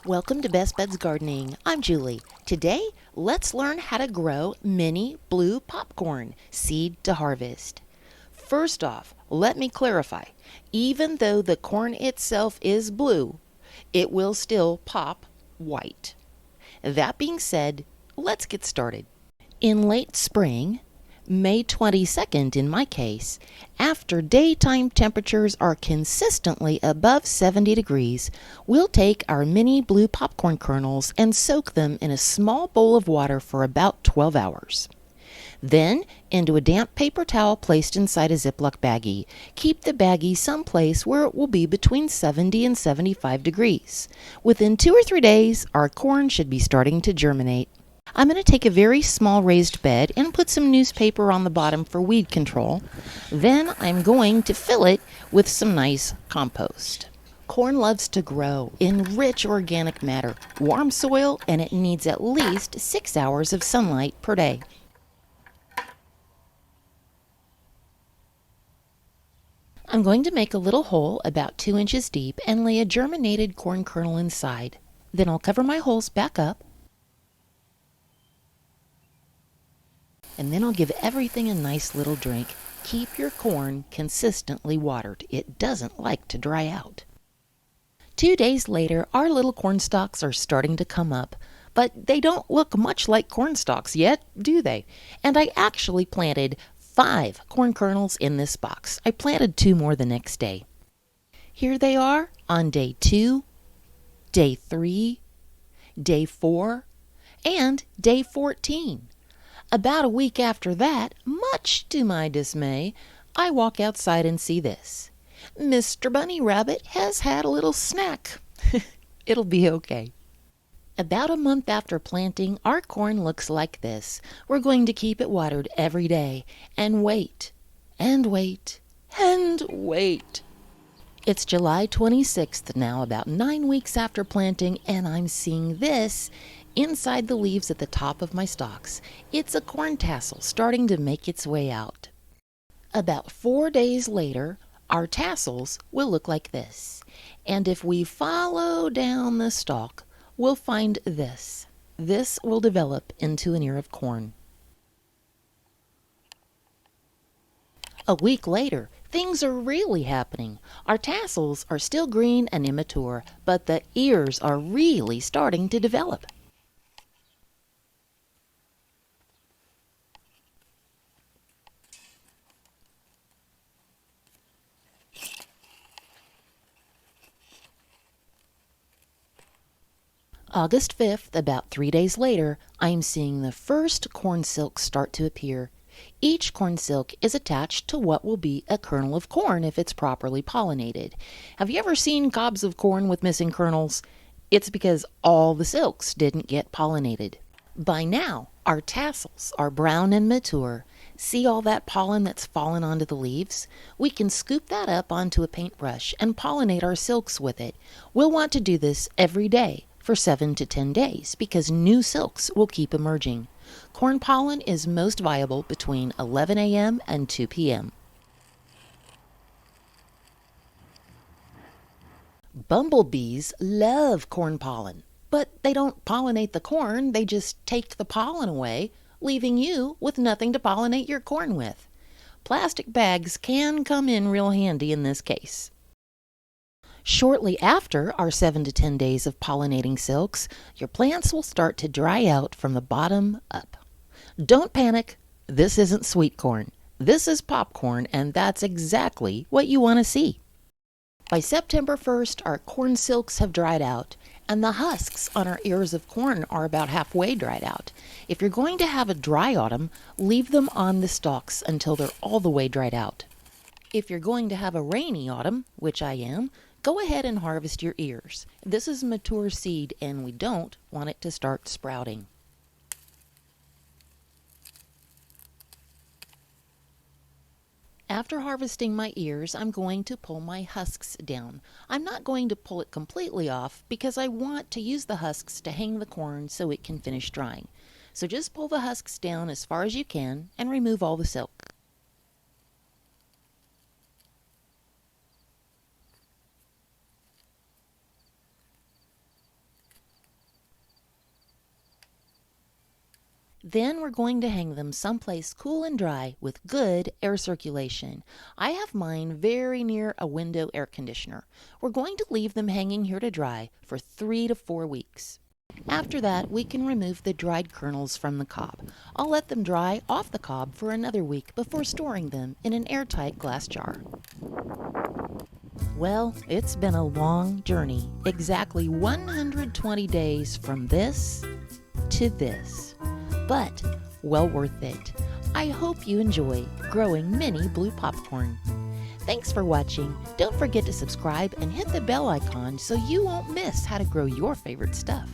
Welcome to Best Buds Gardening. I'm Julie. Today, let's learn how to grow mini blue popcorn, seed to harvest. First off, let me clarify. Even though the corn itself is blue, it will still pop white. That being said, let's get started. In late spring, May 22nd in my case, after daytime temperatures are consistently above 70 degrees, we'll take our mini blue popcorn kernels and soak them in a small bowl of water for about 12 hours. Then, into a damp paper towel placed inside a Ziploc baggie. Keep the baggie someplace where it will be between 70 and 75 degrees. Within 2 or 3 days, our corn should be starting to germinate. I'm going to take a very small raised bed and put some newspaper on the bottom for weed control. Then I'm going to fill it with some nice compost. Corn loves to grow in rich organic matter, warm soil, and it needs at least 6 hours of sunlight per day. I'm going to make a little hole about 2 inches deep and lay a germinated corn kernel inside. Then I'll cover my holes back up. And then I'll give everything a nice little drink. Keep your corn consistently watered. It doesn't like to dry out. 2 days later, our little corn stalks are starting to come up, but they don't look much like corn stalks yet, do they? And I actually planted 5 corn kernels in this box. I planted 2 more the next day. Here they are on day 2, day 3, day 4, and day 14. About a week after that, much to my dismay, I walk outside and see this. Mr. Bunny Rabbit has had a little snack. It'll be okay. About a month after planting, our corn looks like this. We're going to keep it watered every day and wait, and wait, and wait. It's July 26th now, about 9 weeks after planting, and I'm seeing this inside the leaves at the top of my stalks. It's a corn tassel starting to make its way out. About 4 days later, our tassels will look like this. And if we follow down the stalk, we'll find this. This will develop into an ear of corn. A week later, things are really happening. Our tassels are still green and immature, but the ears are really starting to develop. August 5th, about 3 days later, I'm seeing the first corn silks start to appear. Each corn silk is attached to what will be a kernel of corn if it's properly pollinated. Have you ever seen cobs of corn with missing kernels? It's because all the silks didn't get pollinated. By now, our tassels are brown and mature. See all that pollen that's fallen onto the leaves? We can scoop that up onto a paintbrush and pollinate our silks with it. We'll want to do this every day for 7 to 10 days because new silks will keep emerging. Corn pollen is most viable between 11 a.m. and 2 p.m. Bumblebees love corn pollen, but they don't pollinate the corn, they just take the pollen away, leaving you with nothing to pollinate your corn with. Plastic bags can come in real handy in this case. Shortly after our 7 to 10 days of pollinating silks, your plants will start to dry out from the bottom up. Don't panic. This isn't sweet corn. This is popcorn, and that's exactly what you want to see. By September 1st, our corn silks have dried out, and the husks on our ears of corn are about halfway dried out. If you're going to have a dry autumn, leave them on the stalks until they're all the way dried out. If you're going to have a rainy autumn, which I am, go ahead and harvest your ears. This is mature seed and we don't want it to start sprouting. After harvesting my ears, I'm going to pull my husks down. I'm not going to pull it completely off because I want to use the husks to hang the corn so it can finish drying. So just pull the husks down as far as you can and remove all the silk. Then we're going to hang them someplace cool and dry with good air circulation. I have mine very near a window air conditioner. We're going to leave them hanging here to dry for 3 to 4 weeks. After that, we can remove the dried kernels from the cob. I'll let them dry off the cob for another week before storing them in an airtight glass jar. Well, it's been a long journey, exactly 120 days from this to this, but well worth it. I hope you enjoy growing mini blue popcorn. Thanks for watching. Don't forget to subscribe and hit the bell icon so you won't miss how to grow your favorite stuff.